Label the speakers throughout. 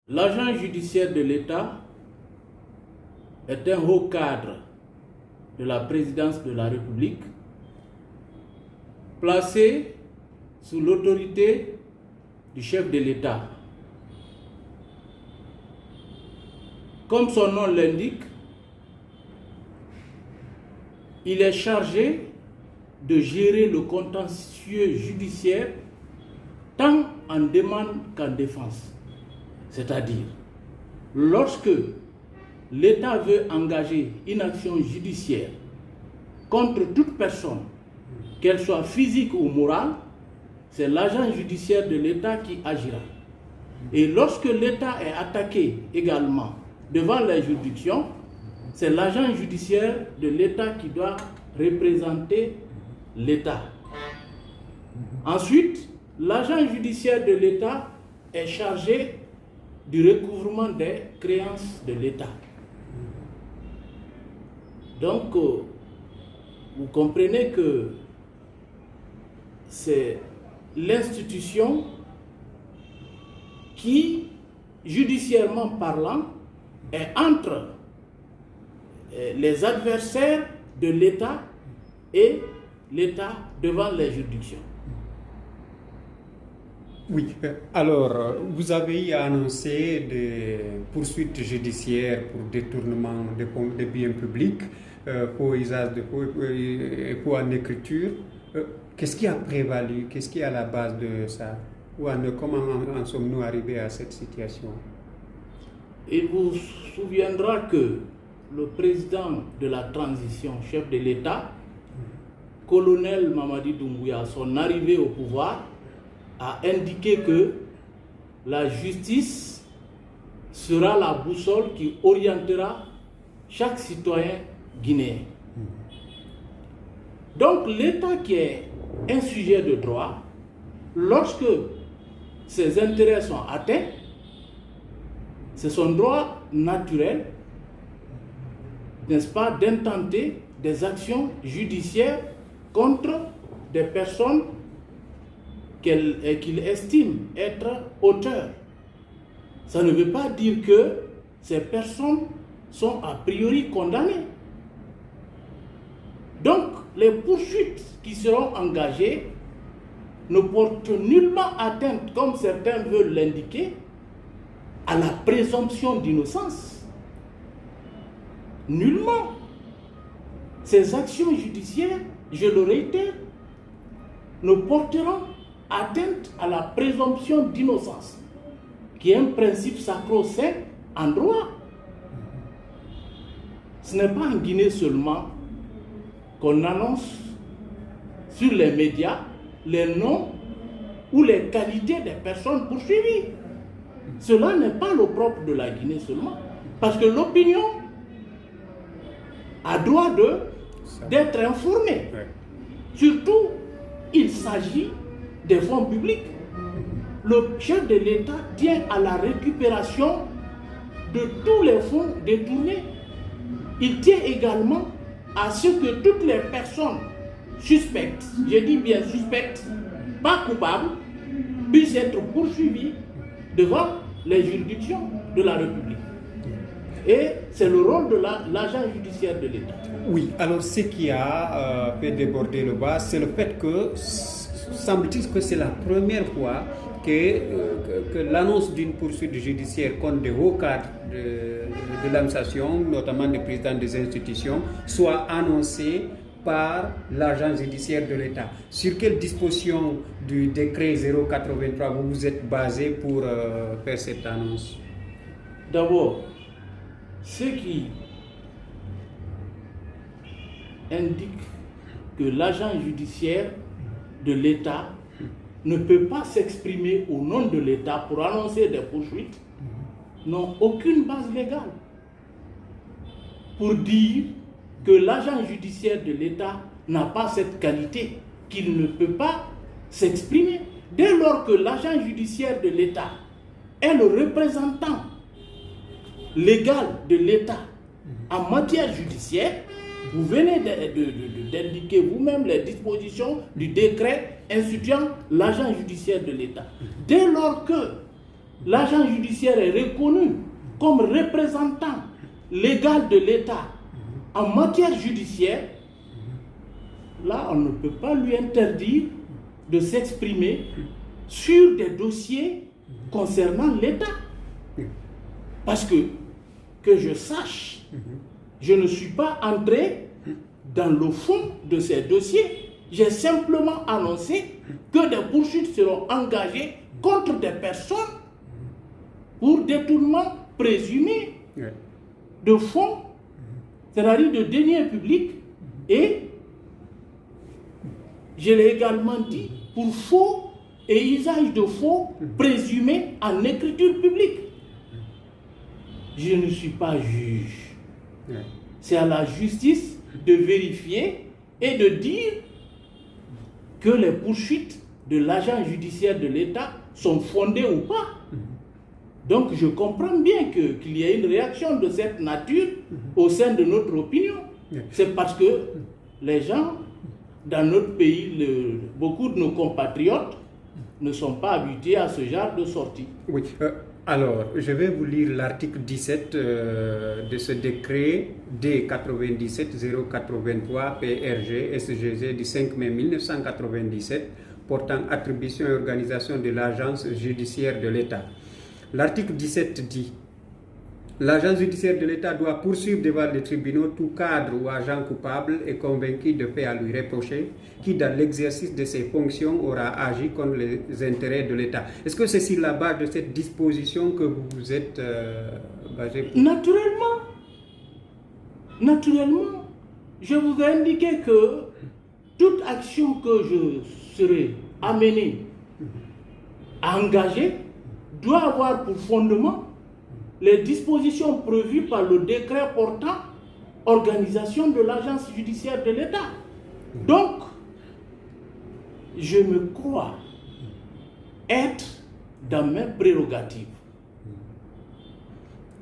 Speaker 1: L'agent judiciaire de l'État est un haut cadre de la présidence de la République, placé sous l'autorité du chef de l'État. Comme son nom l'indique, il est chargé de gérer le contentieux judiciaire tant en demande qu'en défense. C'est-à-dire, lorsque l'État veut engager une action judiciaire contre toute personne, qu'elle soit physique ou morale, c'est l'agent judiciaire de l'État qui agira. Et lorsque l'État est attaqué également devant la juridiction, c'est l'agent judiciaire de l'État qui doit représenter l'État. Ensuite, l'agent judiciaire de l'État est chargé du recouvrement des créances de l'État. Donc, vous comprenez que c'est l'institution qui, judiciairement parlant, est entre les adversaires de l'État et l'État devant les juridictions.
Speaker 2: Oui, alors vous avez annoncé des poursuites judiciaires pour détournement des biens publics, pour usage de faux et pour en écriture. Qu'est-ce qui a prévalu? Qu'est-ce qui est à la base de ça? Comment en sommes-nous arrivés à cette situation?
Speaker 1: Il vous souviendra que le président de la transition, chef de l'État, colonel Mamadi Doumbouya, à son arrivée au pouvoir, a indiqué que la justice sera la boussole qui orientera chaque citoyen guinéen. Donc l'État qui est un sujet de droit, lorsque ses intérêts sont atteints, c'est son droit naturel, n'est-ce pas, d'intenter des actions judiciaires contre des personnes qu'il estime être auteurs. Ça ne veut pas dire que ces personnes sont a priori condamnées. Donc, les poursuites qui seront engagées ne portent nullement atteinte, comme certains veulent l'indiquer, à la présomption d'innocence. Nullement. Ces actions judiciaires, je le réitère, ne porteront atteinte à la présomption d'innocence, qui est un principe sacro-saint en droit. Ce n'est pas en Guinée seulement qu'on annonce sur les médias les noms ou les qualités des personnes poursuivies. Cela n'est pas le propre de la Guinée seulement, parce que l'opinion a droit d'être informée. Surtout, il s'agit des fonds publics. Le chef de l'État tient à la récupération de tous les fonds détournés. Il tient également à ce que toutes les personnes suspectes, je dis bien suspectes, pas coupables, puissent être poursuivies devant les juridictions de la République. Et c'est le rôle de l'agent judiciaire de l'État.
Speaker 2: Oui, alors ce qui a fait déborder le bas, c'est le fait que, semble-t-il que c'est la première fois que l'annonce d'une poursuite judiciaire contre des hauts cadres de l'administration, notamment des présidents des institutions, soit annoncée par l'agent judiciaire de l'État. Sur quelle disposition du décret 083 vous vous êtes basé pour faire cette annonce?
Speaker 1: D'abord, ce qui indique que l'agent judiciaire de l'État ne peut pas s'exprimer au nom de l'État pour annoncer des poursuites n'ont aucune base légale pour dire que l'agent judiciaire de l'État n'a pas cette qualité, qu'il ne peut pas s'exprimer. Dès lors que l'agent judiciaire de l'État est le représentant légal de l'État en matière judiciaire, vous venez d'indiquer vous-même les dispositions du décret instituant l'agent judiciaire de l'État. Dès lors que l'agent judiciaire est reconnu comme représentant légal de l'État en matière judiciaire, là, on ne peut pas lui interdire de s'exprimer sur des dossiers concernant l'État. Parce que je sache, je ne suis pas entré dans le fond de ces dossiers. J'ai simplement annoncé que des poursuites seront engagées contre des personnes pour détournement présumé de fonds, c'est-à-dire de deniers publics, et je l'ai également dit, pour faux et usage de faux présumés en écriture publique. Je ne suis pas juge. C'est à la justice de vérifier et de dire que les poursuites de l'agent judiciaire de l'État sont fondées ou pas. Donc je comprends bien qu'il y ait une réaction de cette nature au sein de notre opinion. C'est parce que les gens dans notre pays, beaucoup de nos compatriotes ne sont pas habitués à ce genre de sortie.
Speaker 2: Oui. Alors, je vais vous lire l'article 17 de ce décret D97-083 PRG SGG du 5 mai 1997 portant attribution et organisation de l'agence judiciaire de l'État. L'article 17 dit: l'agence judiciaire de l'État doit poursuivre devant les tribunaux tout cadre ou agent coupable et convaincu de faits à lui reprocher qui, dans l'exercice de ses fonctions, aura agi contre les intérêts de l'État. Est-ce que c'est sur la base de cette disposition que vous vous êtes basé?
Speaker 1: Naturellement, je vous ai indiqué que toute action que je serai amené à engager doit avoir pour fondement les dispositions prévues par le décret portant organisation de l'agence judiciaire de l'État. Donc, je me crois être dans mes prérogatives.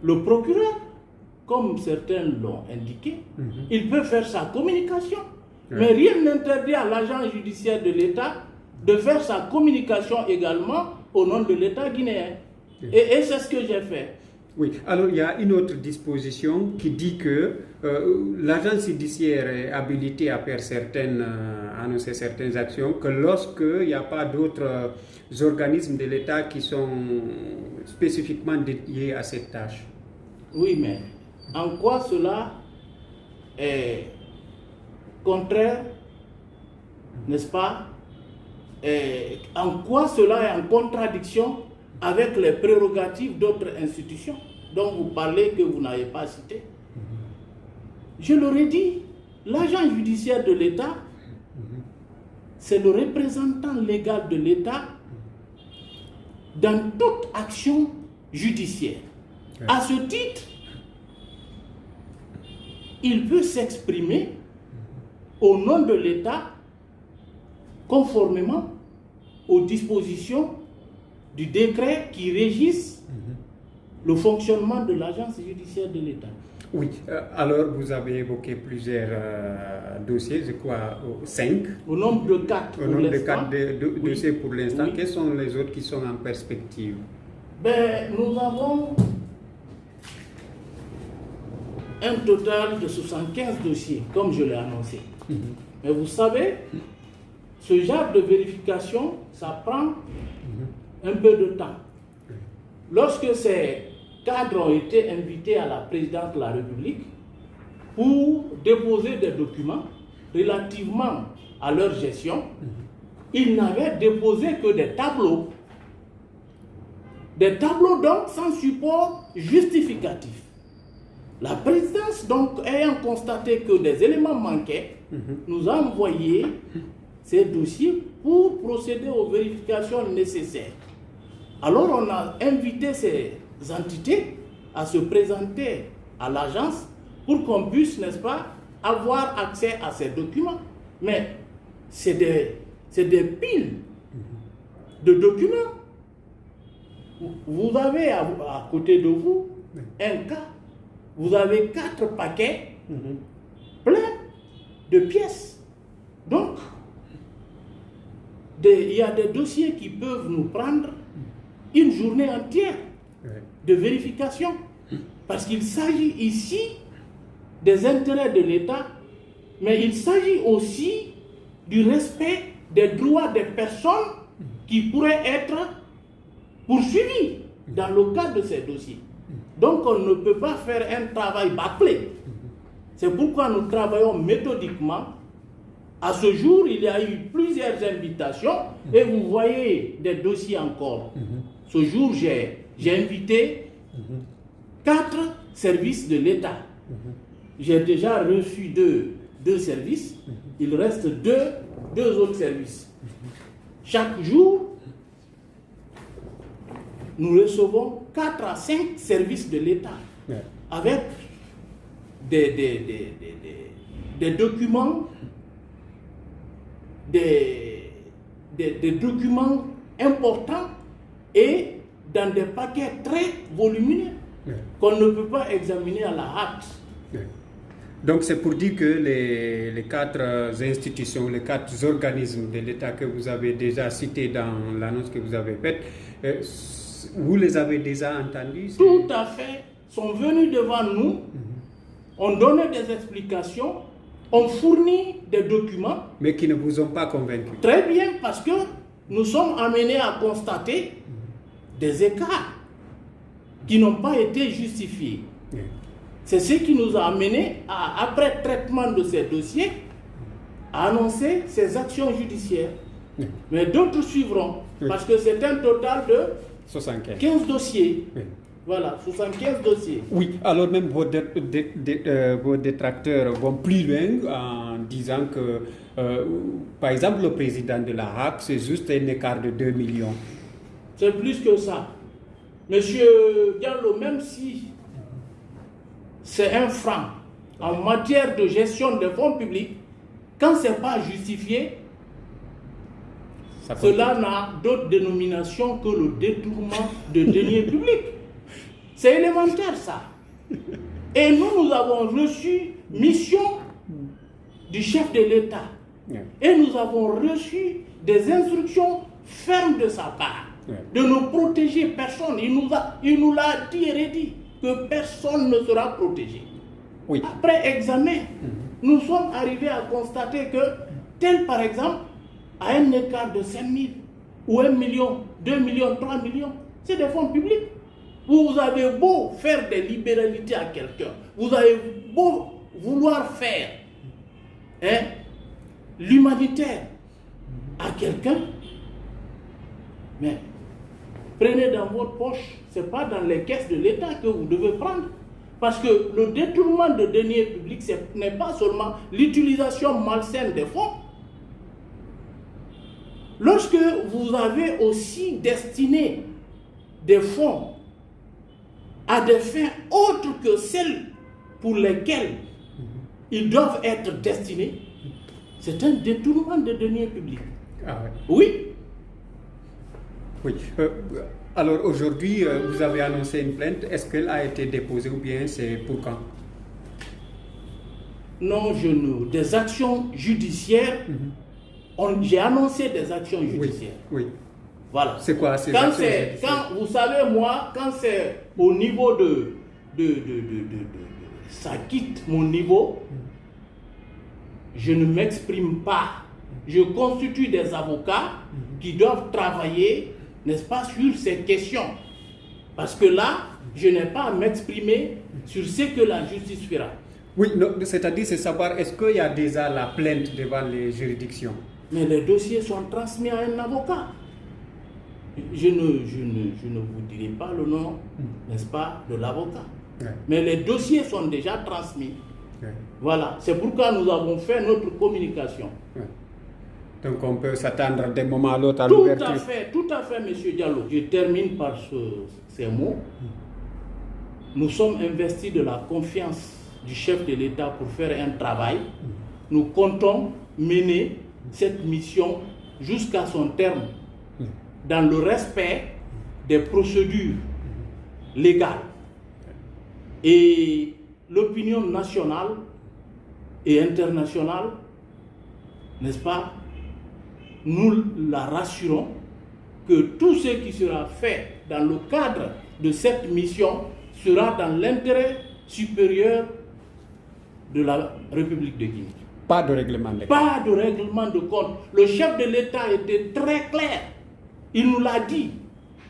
Speaker 1: Le procureur, comme certains l'ont indiqué, il peut faire sa communication. Mais rien n'interdit à l'agent judiciaire de l'État de faire sa communication également au nom de l'État guinéen. Et c'est ce que j'ai fait.
Speaker 2: Oui, alors il y a une autre disposition qui dit que l'agence judiciaire est habilitée à faire annoncer certaines actions, que lorsqu'il n'y a pas d'autres organismes de l'État qui sont spécifiquement dédiés à cette tâche.
Speaker 1: Oui, mais en quoi cela est contraire, n'est-ce pas? En quoi cela est en contradiction avec les prérogatives d'autres institutions dont vous parlez que vous n'avez pas cité? Je leur ai dit, l'agent judiciaire de l'État, c'est le représentant légal de l'État dans toute action judiciaire. À ce titre, il peut s'exprimer au nom de l'État conformément aux dispositions du décret qui régisse le fonctionnement de l'agence judiciaire de l'État.
Speaker 2: Oui, alors vous avez évoqué plusieurs dossiers, je crois 5.
Speaker 1: Au nombre de 4
Speaker 2: Au nombre de 4 dossiers pour l'instant. Oui. Quels sont les autres qui sont en perspective?
Speaker 1: Nous avons un total de 75 dossiers, comme je l'ai annoncé. Mais vous savez, ce genre de vérification, ça prend un peu de temps. Lorsque ces cadres ont été invités à la présidence de la République pour déposer des documents relativement à leur gestion, ils n'avaient déposé que des tableaux. Des tableaux donc sans support justificatif. La présidence donc ayant constaté que des éléments manquaient, nous a envoyé ces dossiers pour procéder aux vérifications nécessaires. Alors on a invité ces entités à se présenter à l'agence pour qu'on puisse, n'est-ce pas, avoir accès à ces documents. Mais c'est des piles de documents. Vous avez à côté de vous un cas, vous avez 4 paquets pleins de pièces. Donc, il y a des dossiers qui peuvent nous prendre une journée entière de vérification. Parce qu'il s'agit ici des intérêts de l'État, mais il s'agit aussi du respect des droits des personnes qui pourraient être poursuivies dans le cadre de ces dossiers. Donc on ne peut pas faire un travail bâclé. C'est pourquoi nous travaillons méthodiquement. À ce jour, il y a eu plusieurs invitations et vous voyez des dossiers encore. Ce jour, j'ai invité 4 services de l'État. J'ai déjà reçu deux services. Il reste deux autres services. Chaque jour, nous recevons 4 à 5 services de l'État avec des documents, des documents importants et dans des paquets très volumineux qu'on ne peut pas examiner à la hâte.
Speaker 2: Donc c'est pour dire que les 4 institutions, les 4 organismes de l'État que vous avez déjà cités dans l'annonce que vous avez faite, vous les avez déjà entendus?
Speaker 1: Tout à fait. Sont venus devant nous, ont donné des explications, ont fourni des documents.
Speaker 2: Mais qui ne vous ont pas convaincu.
Speaker 1: Très bien, parce que nous sommes amenés à constater des écarts qui n'ont pas été justifiés. C'est ce qui nous a amenés, après traitement de ces dossiers, à annoncer ces actions judiciaires. Mais d'autres suivront, parce que c'est un total de
Speaker 2: 75.
Speaker 1: 15 dossiers. Voilà, 75 dossiers.
Speaker 2: Oui, alors même vos détracteurs vont plus loin en disant que, par exemple, le président de la HAC, c'est juste un écart de 2 millions.
Speaker 1: C'est plus que ça. Monsieur Diallo, même si c'est un franc en matière de gestion des fonds publics, quand ce n'est pas justifié, cela n'a d'autre dénomination que le détournement de deniers publics. C'est élémentaire ça. Et nous avons reçu mission du chef de l'État. Et nous avons reçu des instructions fermes de sa part de ne protéger personne. Il nous l'a dit et redit que personne ne sera protégé. Après examen, nous sommes arrivés à constater que tel par exemple a un écart de 5 000 ou 1 million, 2 millions, 3 millions, c'est des fonds publics. Vous avez beau faire des libéralités à quelqu'un, vous avez beau vouloir faire l'humanitaire à quelqu'un, mais prenez dans votre poche, ce n'est pas dans les caisses de l'État que vous devez prendre. Parce que le détournement de deniers publics, ce n'est pas seulement l'utilisation malsaine des fonds. Lorsque vous avez aussi destiné des fonds à des fins autres que celles pour lesquelles ils doivent être destinés, c'est un détournement de deniers publics. Oui.
Speaker 2: Alors aujourd'hui, vous avez annoncé une plainte. Est-ce qu'elle a été déposée ou bien c'est pour quand?
Speaker 1: Non, des actions judiciaires. J'ai annoncé des actions judiciaires. Voilà.
Speaker 2: C'est quoi ces actions judiciaires?
Speaker 1: Vous savez, moi, quand c'est au niveau ça quitte mon niveau, je ne m'exprime pas. Je constitue des avocats qui doivent travailler, n'est-ce pas, sur ces questions. Parce que là, je n'ai pas à m'exprimer sur ce que la justice fera.
Speaker 2: Oui, c'est-à-dire, c'est savoir, est-ce qu'il y a déjà la plainte devant les juridictions?
Speaker 1: Mais les dossiers sont transmis à un avocat. Je ne vous dirai pas le nom, n'est-ce pas, de l'avocat. Mais les dossiers sont déjà transmis. Voilà, c'est pourquoi nous avons fait notre communication.
Speaker 2: Donc on peut s'attendre d'un moment à l'autre à l'ouverture.
Speaker 1: Tout à fait, monsieur Diallo. Je termine par ces mots. Nous sommes investis de la confiance du chef de l'État pour faire un travail. Nous comptons mener cette mission jusqu'à son terme dans le respect des procédures légales. Et l'opinion nationale et internationale, n'est-ce pas, nous la rassurons que tout ce qui sera fait dans le cadre de cette mission sera dans l'intérêt supérieur de la République de Guinée.
Speaker 2: Pas de règlement de compte.
Speaker 1: Pas de règlement de compte. Le chef de l'État était très clair. Il nous l'a dit.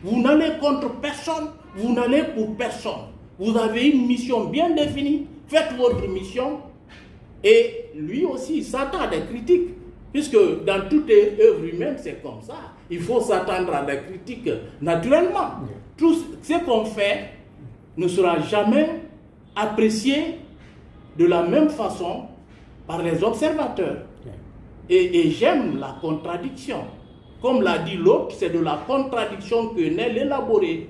Speaker 1: Vous n'allez contre personne, vous n'allez pour personne. Vous avez une mission bien définie, faites votre mission. Et lui aussi, il s'attend à des critiques. Puisque dans toute œuvre humaine, c'est comme ça. Il faut s'attendre à des critiques naturellement. Tout ce qu'on fait ne sera jamais apprécié de la même façon par les observateurs. Et j'aime la contradiction. Comme l'a dit l'autre, c'est de la contradiction que naît l'élaboré.